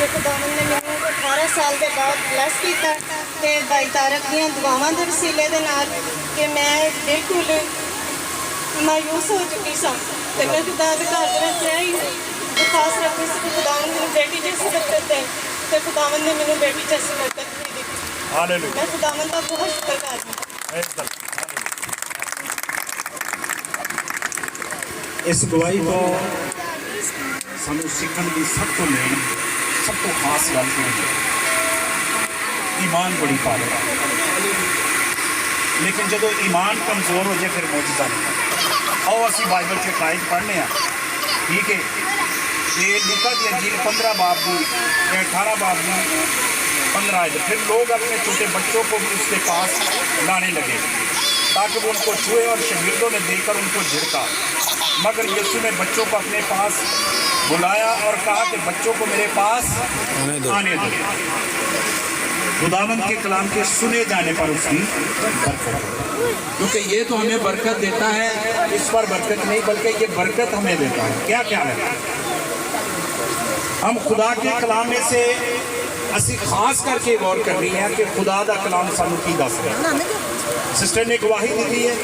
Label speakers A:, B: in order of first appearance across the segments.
A: ਤੇ ਖੁਦਾਵੰਦ ਨੇ ਮੈਨੂੰ 18 ਸਾਲ ਦੇ ਬਾਅਦ ਬਲੈਸ ਕੀਤਾ ਤੇ ਭਾਈ ਤਾਰਕ ਦੀਆਂ ਦੁਆਵਾਂ ਦੇ ਵਸੀਲੇ ਦੇ ਨਾਲ ਕਿ ਮੈਂ ਬਿਲਕੁਲ ਮਾਯੂਸ ਹੋ ਚੁੱਕੀ ਸਾਂ ਤੇ ਮੈਂ ਖੁਦਾ ਦੇ ਘਰ ਦੇ ਵਿੱਚ ਰਹੀ ਖਾਸ ਰੱਖੀ ਸੀ ਕਿ ਖੁਦਾਵੰਦ ਮੈਨੂੰ ਬੇਟੀ ਜੈਸੀ ਬਰਕਤ ਦੇ ਤੇ ਖੁਦਾਵੰਦ ਨੇ ਮੈਨੂੰ ਬੇਟੀ ਜੈਸੀ ਬਰਕਤ ਵੀ ਦਿੱਤੀ। ਹਾਲੇਲੂਇਆ। ਮੈਂ ਖੁਦਾਵੰਦ ਦਾ ਬਹੁਤ ਸ਼ੁਕਰਗੁਜ਼ਾਰ ਹਾਂ।
B: इस गवाही को सानू सीखने की सब तो मेन सब तो खास गल ईमान बड़ी पावर है, लेकिन जो ईमान कमज़ोर हो जाए फिर मौजूदा नहीं। आओ असी बाइबल से आयत पढ़ने ठीक है। ये लूका की अंजील 15 बाब की 18 बाब की 15 आयत। फिर लोग अपने छोटे बच्चों को भी उसके पास लाने लगे ताकि वो उनको छुए और शगीर्दों ने देखकर उनको झिड़का, मगर यीशु ने बच्चों को अपने पास बुलाया और कहा कि बच्चों को मेरे पास आने दो। खुदावंद के कलाम के सुने जाने पर उसकी बरकत, क्योंकि ये तो हमें बरकत देता है, इस पर बरकत नहीं बल्कि ये बरकत हमें देता है। क्या क्या है? हम खुदा के कलाम में से असी खास करके गौर कर रही हैं कि खुदा का कलाम सानू की दस रहा है। सिस्टर ने गवाही दी है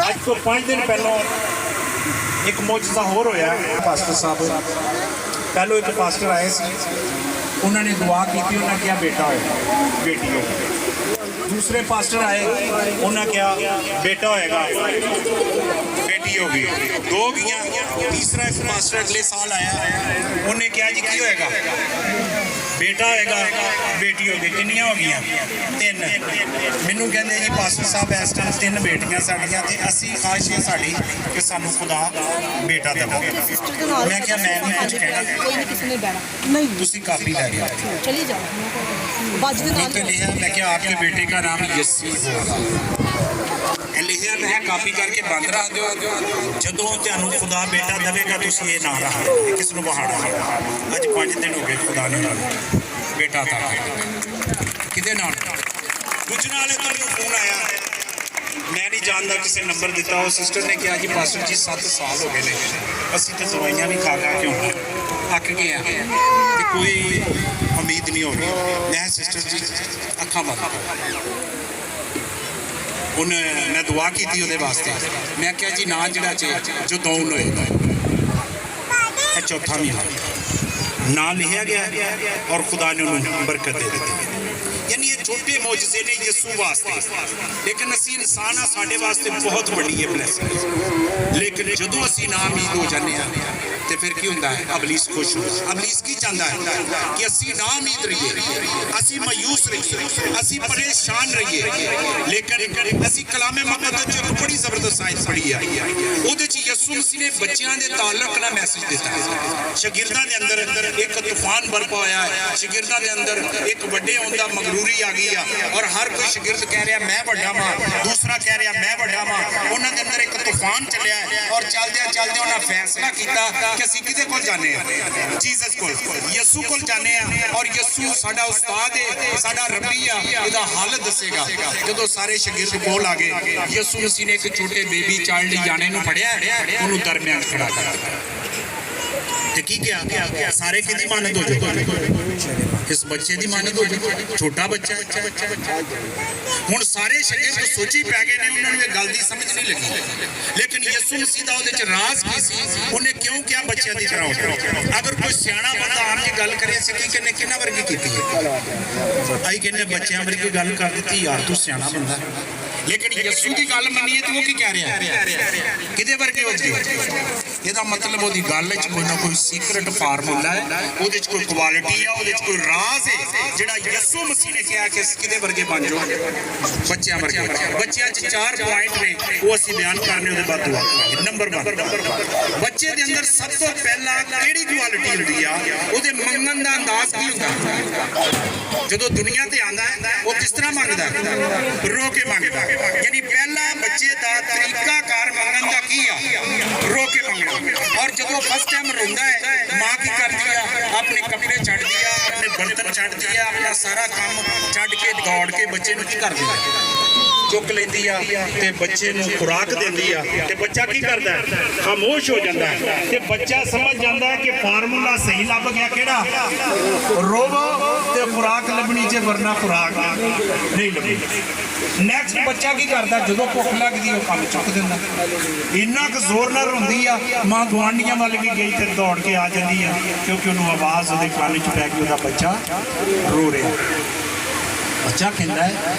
B: आज तो 5 दिन पहलों एक मौजूदा होर होया। पास्टर साहब पहलों एक पास्टर आए सी, उन्होंने दुआ की थी, उन्होंने क्या बेटा होगा बेटी होगी। दूसरे पास्टर आए, उन्होंने क्या बेटा होएगा बेटी होगी। 2 गया। तीसरा एक पास्टर अगले साल आया, उन्हें क्या जी की होएगा बेटा होएगा बेटी होगी। किन्नियां हो गई 3। मैनू कहते जी पास्टर साहब इस टाइम 3 बेटियां साड़ियां ते असी ख्वाहिश है साड़ी कि सानू खुदा बेटा देवे। मैं क्या मैं नहीं कुछ कहना नहीं, तुसी कापी लै गया चली जाओ तो लिखा मैं क्या आपके बेटे का नाम यस्सी होगा। लिखा तो है कापी करके बंद रख दो, जदों तुहानू खुदा बेटा देवेगा तुसी ये ना रख किस नूं बहाड़ा। अज 5 दिन हो गए खुदा ने बेटा था किदे नाल गुजरा वाले तो फोन आया, मैं नहीं जानता किसी नंबर दिता। वो सिस्टर ने कहा जी पास्टर जी 7 साल हो गए ने असी तो दवाइयां नहीं खा क्यों अक गए हैं तो कोई उम्मीद नहीं हो रही। मैं सिस्टर जी अखा बंद उन्हें मैं दुआ की थी वो वास्ते। मैं क्या जी ना जरा जो दौन होएगा 4था महीना ना लिखा गया और खुदा ने उन्होंने बरकत दे दी। यानी ये छोटे मौजज़े ने यीशु वास्ते, लेकिन असी इंसान हाँ साढ़े वास्ते बहुत बड़ी है ब्लैसिंग। लेकिन जदों असी ना उम्मीद हो जाने तो फिर की होंदा है अबलीस खुश हो। अबलीस की चाहता है कि असी ना उम्मीद रहिए, असी मायूस रहिए, असी परेशान रहिए। लेकिन असी कलामे मुकद्दस च एक बड़ी जबरदस्त आयत पढ़ी है, उहदे च यीशु मसीह ने बच्चों के ताल्लुक नाल मैसेज दिता है। शागिर्दां दे अंदर एक तूफान बरपा होया है, शागिर्दां दे अंदर एक बड़े होने दा मगरूरी आ गई है और हर कोई शागिर्द कह रहा मैं बड़ा वां, दूसरा कह रहा मैं बड़ा वां। उन्हां दे अंदर एक तूफान चलिया है और चलदे चलदे उन्हां फैसला किया कि असीं किहदे कोल जाने आ, जीसस कोल, यीशु कोल जाने आ। और यीशु साडा उस्ताद है, साडा रब्बी आ, इहदा हल दसेगा। जदों सारे शागिर्द कोल आ गए, यीशु मसीह ने एक छोटे बेबी चाइल्ड जाने नूं फड़िया, उन्होंने दरम्यान खड़ा कर दिता। की क्या सारे कि मानत हो जाए, इस बच्चे की मानत हो जाए, छोटा बच्चा हुण सारे शागिर्द सोची पै गए ने, उन्होंने गल की समझ नहीं लगी। लेकिन यीशु मसीह दा उहदे च राज की सी, उन्हें क्यों क्या बच्चों की तरह हो। अगर कोई सियाणा बंदा आम की गल करे की कहने किन्ना वर्गी की आई कहने बच्चों वर्गी गल कर दी यार तू सियाणा बंदा। लेकिन यीशु की गल मनीए तो वो की कह रहा है किदे वर्गे हो। ਇਹਦਾ मतलब वो गल कोई ना कोई सीक्रेट फार्मूला है, वो कोई क्वालिटी है, वो कोई राज है जिहड़ा यीशु मसीह ने कहा कि किदे वर्गे बन जाओ बच्चों वर्गे। बच्चों 4 पॉइंट ने वो असीं बयान करने उहदे बाद दुआ करांगे। नंबर 1 बच्चे दे अंदर सब तो पहला किहड़ी क्वालिटी हुंदी आ, उहदे मंगण दा अंदाज की हुंदा। जदों दुनिया ते आंदा है वो किस तरह मंगदा, रो के मंगदा। यानी पहला बच्चे का तरीकाकार मंगण का की आ, रो के मंगना। और जब फर्स्ट टाइम रोंदा है माँ की कर दिया, अपने कपड़े छड़ दिया, अपने बर्तन छड़ दिया, अपना सारा काम छड़ के दौड़ के बच्चे नूं की कर दिया ਚੁੱਕ ਲੈਂਦੀ ਆ ਤੇ ਬੱਚੇ ਨੂੰ ਖੁਰਾਕ ਦਿੰਦੀ ਆ ਤੇ ਬੱਚਾ ਕੀ ਕਰਦਾ ਹੈ? ਖਾਮੋਸ਼ ਹੋ ਜਾਂਦਾ ਹੈ ਤੇ ਬੱਚਾ ਸਮਝ ਜਾਂਦਾ ਹੈ ਕਿ ਫਾਰਮੂਲਾ ਸਹੀ ਲੱਭ ਗਿਆ। ਕਿਹੜਾ? ਰੋਵੋ ਤੇ ਖੁਰਾਕ ਲੱਭਣੀ ਜੇ, ਵਰਨਾ ਖੁਰਾਕ ਨਹੀਂ ਲੱਭਣੀ। ਨੈਕਸਟ ਬੱਚਾ ਕੀ ਕਰਦਾ? ਜਦੋਂ ਭੁੱਖ ਲੱਗਦੀ ਉਹ ਕੰਮ ਚੁੱਕ ਦਿੰਦਾ। ਇੰਨਾ ਕੁ ਜ਼ੋਰ ਨਾਲ ਰੋਂਦੀ ਆ, ਮਾਂ ਗੁਆਂਢੀਆਂ ਵੱਲ ਵੀ ਗਈ ਤੇ ਦੌੜ ਕੇ ਆ ਜਾਂਦੀ ਆ, ਕਿਉਂਕਿ ਉਹਨੂੰ ਆਵਾਜ਼ ਉਹਦੇ ਕੰਨ 'ਚ ਪੈ ਗਈ, ਉਹਦਾ ਬੱਚਾ ਰੋ ਰਿਹਾ। ਬੱਚਾ ਕਹਿੰਦਾ ਹੈ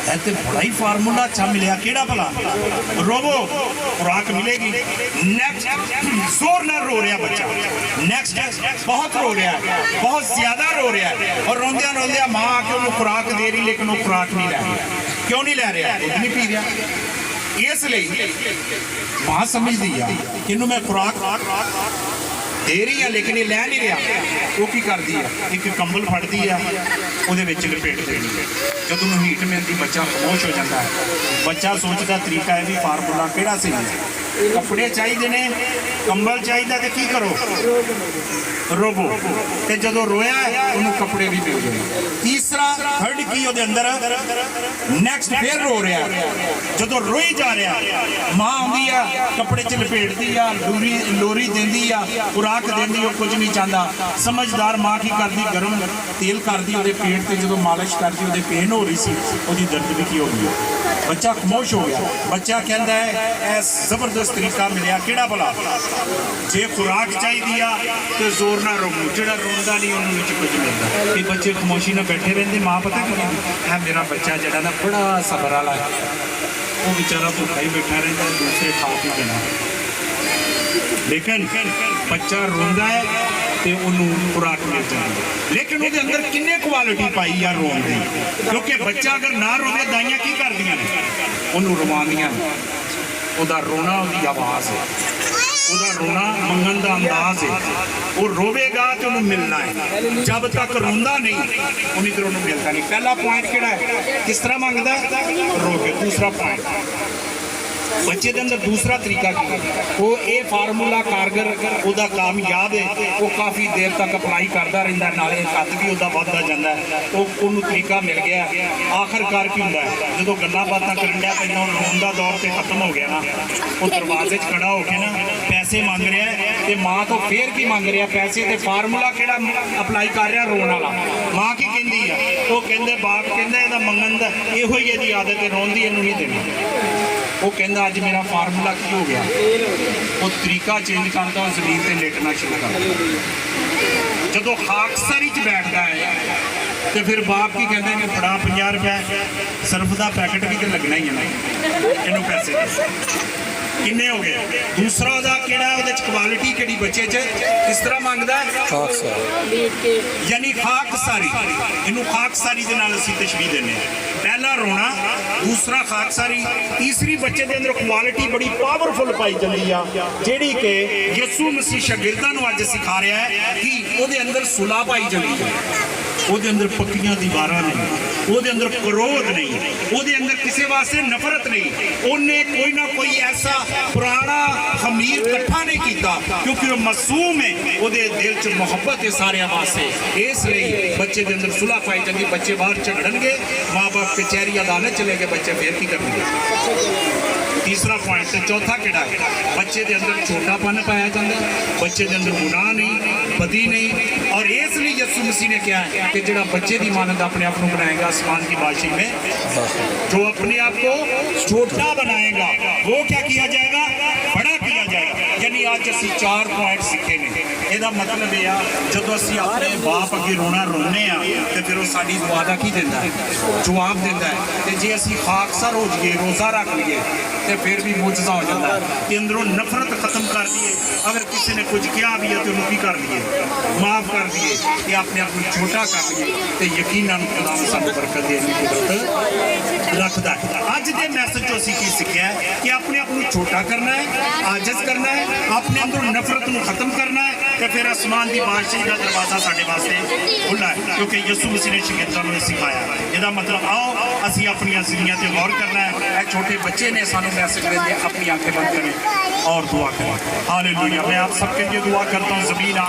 B: ਇਹ ਤੇ ਬੜਾ ਹੀ ਫਾਰਮੂਲਾ ਅੱਛਾ ਮਿਲਿਆ। ਕਿਹੜਾ ਭਲਾ? ਰੋਵੋ ਖੁਰਾਕ ਮਿਲੇਗੀ। ਨੈਕਸਟ ਜ਼ੋਰ ਨਾਲ ਰੋ ਰਿਹਾ ਬੱਚਾ। ਨੈਕਸਟ ਬਹੁਤ ਰੋ ਰਿਹਾ, ਬਹੁਤ ਜ਼ਿਆਦਾ ਰੋ ਰਿਹਾ, ਔਰ ਰੋਂਦਿਆਂ ਰੋਂਦਿਆਂ ਮਾਂ ਆ ਕੇ ਉਹਨੂੰ ਖੁਰਾਕ ਦੇ ਰਹੀ, ਲੇਕਿਨ ਉਹ ਖੁਰਾਕ ਨਹੀਂ ਲੈ ਰਿਹਾ। ਕਿਉਂ ਨਹੀਂ ਲੈ ਰਿਹਾ? ਦੁੱਧ ਨਹੀਂ ਪੀ ਰਿਹਾ। ਇਸ ਲਈ ਮਾਂ ਸਮਝਦੀ ਆ ਕਿ ਇਹਨੂੰ ਮੈਂ ਖੁਰਾਕ ਦੇ ਰਹੀ ਆ, ਲੇਕਿਨ ਇਹ ਲੈ ਨਹੀਂ ਰਿਹਾ। ਉਹ ਕੀ ਕਰਦੀ ਆ? ਇੱਕ ਕੰਬਲ ਫੜਦੀ ਆ, ਉਹਦੇ ਵਿੱਚ ਲਪੇਟ ਦੇਣੀ। ਜਦੋਂ ਉਹਨੂੰ ਹੀਟ ਮਿਲਦੀ ਬੱਚਾ ਖਾਮੋਸ਼ ਹੋ ਜਾਂਦਾ ਹੈ। ਬੱਚਾ ਸੋਚਦਾ ਤਰੀਕਾ ਇਹ ਵੀ ਫਾਰਮੂਲਾ ਕਿਹੜਾ ਸਹੀ ਹੈ। ਕੱਪੜੇ ਚਾਹੀਦੇ ਨੇ, ਕੰਬਲ ਚਾਹੀਦਾ, ਤੇ ਕੀ ਕਰੋ? ਰੋਵੋ। ਤੇ ਜਦੋਂ ਰੋਇਆ ਉਹਨੂੰ ਕੱਪੜੇ ਵੀ ਮਿਲ ਗਏ। ਤੀਸਰਾ ਥਰਡ ਕੀ ਉਹਦੇ ਅੰਦਰ? ਨੈਕਸਟ ਫੇਰ ਰੋ ਰਿਹਾ। ਜਦੋਂ ਰੋਈ ਜਾ ਰਿਹਾ, ਮਾਂ ਆਉਂਦੀ ਆ, ਕੱਪੜੇ 'ਚ ਲਪੇਟਦੀ ਆ, ਲੋਰੀ ਦਿੰਦੀ ਆ, ਖੁਰਾਕ ਦਿੰਦੀ, ਉਹ ਕੁਝ ਨਹੀਂ ਚਾਹੁੰਦਾ। ਸਮਝਦਾਰ ਮਾਂ ਕੀ ਕਰਦੀ? ਗਰਮ ਤੇਲ ਕਰਦੀ ਉਹਦੇ ਪੇਟ ਤੇ, ਜਦੋਂ ਮਾਲਿਸ਼ ਕਰਦੀ ਉਹਦੇ ਪੇਨ ਹੋ ਰਹੀ ਸੀ, ਉਹਦੀ ਦਰਦ ਵੀ ਕੀ ਹੋ ਗਈ। ਬੱਚਾ ਖਾਮੋਸ਼ ਹੋ ਗਿਆ। ਬੱਚਾ ਕਹਿੰਦਾ ਹੈ ਇਹ ਜ਼ਬਰਦਸਤ ਤਰੀਕਾ ਮਿਲਿਆ। ਕਿਹੜਾ ਭਲਾ? ਜੇ ਖੁਰਾਕ ਚਾਹੀਦੀ ਆ ਤੇ ਜ਼ੋਰ ਨਾਲ ਰੋਵੋ। ਜਿਹੜਾ ਰੋਂਦਾ ਨਹੀਂ ਉਹਨੂੰ ਵਿੱਚ ਕੁਝ ਮਿਲਦਾ। ਇਹ ਬੱਚੇ ਖਾਮੋਸ਼ੀ ਨਾਲ ਬੈਠੇ ਰਹਿੰਦੇ। ਮਾਂ ਪਤਾ ਕੀ ਕਹਿੰਦੀ? ਇਹ ਮੇਰਾ ਬੱਚਾ ਜਿਹੜਾ ਨਾ ਬੜਾ ਸਬਰ ਵਾਲਾ ਹੈ, ਉਹ ਵਿਚਾਰਾ ਭੁੱਖਾ ਹੀ ਬੈਠਾ ਰਹਿੰਦਾ, ਦੂਸਰੇ ਖਾ ਪੀ ਦੇਣਾ। ਲੇਕਿਨ ਬੱਚਾ ਰੋਂਦਾ ਹੈ ਤੇ ਉਹਨੂੰ ਖੁਰਾਕ ਮਿਲ ਜਾਂਦੀ ਹੈ। ਲੇਕਿਨ ਉਹਦੇ ਅੰਦਰ ਕਿੰਨੇ ਕੁਆਲਿਟੀ ਪਾਈ ਆ ਰੋਣ ਦੀ? ਕਿਉਂਕਿ ਬੱਚਾ ਅਗਰ ਨਾ ਰੋਵੇ, ਦਾਈਆਂ ਕੀ ਕਰਦੀਆਂ ਨੇ? ਉਹਨੂੰ ਰਵਾਉਂਦੀਆਂ ਨੇ। ਉਹਦਾ ਰੋਣਾ ਉਹਦੀ ਆਵਾਜ਼ ਹੈ, ਉਹਦਾ ਰੋਣਾ ਮੰਗਣ ਦਾ ਅੰਦਾਜ਼ ਹੈ। ਉਹ ਰੋਵੇਗਾ ਤੇ ਉਹਨੂੰ ਮਿਲਣਾ ਹੈ। ਜਦ ਤੱਕ ਰੋਂਦਾ ਨਹੀਂ, ਉਨੀ ਦੇਰ ਉਹਨੂੰ ਮਿਲਦਾ ਨਹੀਂ। ਪਹਿਲਾ ਪੁਆਇੰਟ ਕਿਹੜਾ ਹੈ? ਕਿਸ ਤਰ੍ਹਾਂ ਮੰਗਦਾ? ਰੋ ਕੇ। ਦੂਸਰਾ ਪੁਆਇੰਟ ਬੱਚੇ ਦੇ ਅੰਦਰ ਦੂਸਰਾ ਤਰੀਕਾ ਕੀ ਹੈ? ਉਹ ਇਹ ਫਾਰਮੂਲਾ ਕਾਰਗਰ, ਉਹਦਾ ਕਾਮਯਾਬ ਹੈ। ਉਹ ਕਾਫੀ ਦੇਰ ਤੱਕ ਅਪਲਾਈ ਕਰਦਾ ਰਹਿੰਦਾ, ਨਾਲੇ ਕੱਦ ਵੀ ਉਹਦਾ ਵੱਧਦਾ ਜਾਂਦਾ। ਉਹਨੂੰ ਤਰੀਕਾ ਮਿਲ ਗਿਆ। ਆਖਰਕਾਰ ਕੀ ਹੁੰਦਾ? ਜਦੋਂ ਗੱਲਾਂ ਬਾਤਾਂ ਕਰਨ ਡਿਆ, ਪਹਿਲਾਂ ਰੋਣ ਦਾ ਦੌਰ ਤੇ ਖਤਮ ਹੋ ਗਿਆ ਨਾ, ਉਹ ਦਰਵਾਜ਼ੇ 'ਚ ਖੜਾ ਹੋ ਕੇ ਨਾ ਪੈਸੇ ਮੰਗ ਰਿਹਾ, ਤੇ ਮਾਂ ਤੋਂ ਫੇਰ ਕੀ ਮੰਗ ਰਿਹਾ? ਪੈਸੇ। ਤੇ ਫਾਰਮੂਲਾ ਕਿਹੜਾ ਅਪਲਾਈ ਕਰ ਰਿਹਾ? ਰੋਣ ਵਾਲਾ। ਮਾਂ ਕੀ ਕਹਿੰਦੀ ਆ? ਉਹ ਕਹਿੰਦੇ, ਬਾਪ ਕਹਿੰਦਾ ਇਹਦਾ ਮੰਗਣ ਦਾ ਇਹੋ ਹੀ ਇਹਦੀ ਆਦਤ ਹੈ, ਰੋਣ ਦੀ ਇਹਨੂੰ ਨਹੀਂ ਦੇਣੀ। ਉਹ ਕਹਿੰਦਾ ਅੱਜ ਮੇਰਾ ਫਾਰਮੂਲਾ ਕੀ ਹੋ ਗਿਆ? ਉਹ ਤਰੀਕਾ ਚੇਂਜ ਕਰਦਾ, ਉਹ ਜ਼ਮੀਨ ਤੇ ਲੇਟਣਾ ਸ਼ੁਰੂ ਕਰਦਾ। ਜਦੋਂ ਖਾਕਸਾਰੀ 'ਚ ਬੈਠਦਾ ਹੈ ਤੇ ਫਿਰ ਬਾਪ ਕੀ ਕਹਿੰਦੇ ਨੇ? ਫੜਾ 50 ਰੁਪਏ, ਸਰਫ ਦਾ ਪੈਕਟ ਵੀ ਤੇ ਲੱਗਣਾ ਹੀ ਹੈ ਨਾ, ਇਹਨੂੰ ਪੈਸੇ ਦੇ। ਕਿੰਨੇ ਹੋ ਗਏ? ਦੂਸਰਾ ਉਹਦਾ ਕਿਹੜਾ? ਉਹਦੇ 'ਚ ਕੁਆਲਿਟੀ ਕਿਹੜੀ ਬੱਚੇ 'ਚ? ਕਿਸ ਤਰ੍ਹਾਂ ਮੰਗਦਾ? ਯਾਨੀ ਖਾਕਸਾਰੀ। ਇਹਨੂੰ ਖਾਕਸਾਰੀ ਦੇ ਨਾਲ ਅਸੀਂ ਤਸ਼ਬੀਹ ਦਿੰਦੇ ਹਾਂ। ਪਹਿਲਾ ਰੋਣਾ, ਦੂਸਰਾ ਖਾਕਸਾਰੀ, ਤੀਸਰੀ ਬੱਚੇ ਦੇ ਅੰਦਰ ਕੁਆਲਿਟੀ ਬੜੀ ਪਾਵਰਫੁਲ ਪਾਈ ਜਾਂਦੀ ਆ, ਜਿਹੜੀ ਕਿ ਯਿਸੂ ਮਸੀਹ ਸ਼ਾਗਿਰਦਾਂ ਨੂੰ ਅੱਜ ਸਿਖਾ ਰਿਹਾ ਹੈ ਕਿ ਉਹਦੇ ਅੰਦਰ ਸੁਲਾਹ ਪਾਈ ਜਾਂਦੀ ਹੈ। ਉਹਦੇ ਅੰਦਰ ਪੱਕੀਆਂ ਦੀਵਾਰਾਂ ਨਹੀਂ, ਉਹਦੇ ਅੰਦਰ ਕਰੋਧ ਨਹੀਂ, ਉਹਦੇ ਅੰਦਰ ਕਿਸੇ ਵਾਸਤੇ ਨਫ਼ਰਤ ਨਹੀਂ। ਉਹਨੇ ਕੋਈ ਨਾ ਕੋਈ ਐਸਾ ਪੁਰਾਣਾ ਖਮੀਰ ਇਕੱਠਾ ਨਹੀਂ ਕੀਤਾ, ਕਿਉਂਕਿ ਉਹ ਮਾਸੂਮ ਹੈ। ਉਹਦੇ ਦਿਲ 'ਚ ਮੁਹੱਬਤ ਹੈ ਸਾਰਿਆਂ ਵਾਸਤੇ। ਇਸ ਲਈ ਬੱਚੇ ਦੇ ਅੰਦਰ ਸੁਲਾਹ ਪਾਈ ਜਾਂਦੀ। ਬੱਚੇ ਬਾਹਰ ਝਗੜਨਗੇ, ਮਾਂ ਬਾਪ ਕਚਹਿਰੀ ਅਦਾਲਤ ਚਲੇ ਗਏ, ਬੱਚੇ ਫੇਰ ਕੀ ਕਰਨਗੇ? ਤੀਸਰਾ ਪੁਆਇੰਟ। ਤੇ ਚੌਥਾ ਕਿਹੜਾ ਹੈ? ਬੱਚੇ ਦੇ ਅੰਦਰ ਛੋਟਾਪਨ ਪਾਇਆ ਜਾਂਦਾ, ਬੱਚੇ ਦੇ ਅੰਦਰ ਗੁਨਾਹ ਨਹੀਂ, ਬਦੀ ਨਹੀਂ। ਔਰ ਇਸ ਲਈ ਯਿਸੂ ਮਸੀਹ ਨੇ ਕਿਹਾ है कि जड़ा बच्चे की मानद अपने आप को बनाएगा आसमान की बादशाही में, जो अपने आप को छोटा बनाएगा वो क्या किया जाएगा? बड़ा किया जाएगा। यानी आज असी 4 पॉइंट सीखे ने। ਇਹਦਾ ਮਤਲਬ ਇਹ ਆ ਜਦੋਂ ਅਸੀਂ ਆਪਣੇ ਬਾਪ ਅੱਗੇ ਰੋਣਾ ਰੋਂਦੇ ਆ ਤੇ ਫਿਰ ਉਹ ਸਾਡੀ ਦੁਆ ਦਾ ਕੀ ਦਿੰਦਾ ਹੈ? ਜਵਾਬ ਦਿੰਦਾ ਹੈ। ਤੇ ਜੇ ਅਸੀਂ ਖਾਕਸਰ ਹੋ ਜਾਈਏ, ਰੋਜ਼ਾ ਰੱਖ ਲਈਏ ਤੇ ਫਿਰ ਵੀ ਮੁਜਜ਼ਾ ਹੋ ਜਾਂਦਾ ਹੈ ਕਿ ਅੰਦਰੋਂ ਨਫ਼ਰਤ ਖਤਮ ਕਰ ਦਈਏ। ਅਗਰ ਕਿਸੇ ਨੇ ਕੁਝ ਕਿਹਾ ਵੀ ਹੈ ਤੇ ਉਹਨੂੰ ਕੀ ਕਰ ਦਈਏ? ਮਾਫ ਕਰ ਦਈਏ ਤੇ ਆਪਣੇ ਆਪ ਨੂੰ ਛੋਟਾ ਕਰ ਦਈਏ ਤੇ ਯਕੀਨਨ ਖੁਦਾ ਸਾਨੂੰ ਬਰਕਤ ਦੇਣ ਦੀ ਕੁਦਰਤ ਰੱਖਦਾ ਹੈ। ਅੱਜ ਦੇ ਮੈਸੇਜ ਤੋਂ ਅਸੀਂ ਕੀ ਸਿੱਖਿਆ ਹੈ ਕਿ ਆਪਣੇ ਆਪ ਨੂੰ ਛੋਟਾ ਕਰਨਾ ਹੈ, ਆਜਜ਼ ਕਰਨਾ ਹੈ, ਆਪਣੇ ਅੰਦਰੋਂ ਨਫ਼ਰਤ ਨੂੰ ਖਤਮ ਕਰਨਾ ਹੈ ਤੇ ਫਿਰ ਆਸਮਾਨ ਦੀ ਬਾਦਸ਼ਾਹੀ ਦਾ ਦਰਵਾਜ਼ਾ ਸਾਡੇ ਵਾਸਤੇ ਖੁੱਲ੍ਹਾ ਹੈ, ਕਿਉਂਕਿ ਯਿਸੂ ਮਸੀਹ ਨੇ ਸ਼ਾਗਿਰਦਾਂ ਨੂੰ ਸਿਖਾਇਆ। ਇਹਦਾ ਮਤਲਬ ਆਓ ਅਸੀਂ ਆਪਣੀਆਂ ਜ਼ਿੰਦਗੀਆਂ ਤੇ ਗੌਰ ਕਰਨਾ ਹੈ। ਇਹ छोटे बच्चे ने सानू मैसेज देते, अपनी आंखें बंद करें और दुआ करें। हालेलुया। मैं आप सबके लिए दुआ करता हूँ। ज़मीन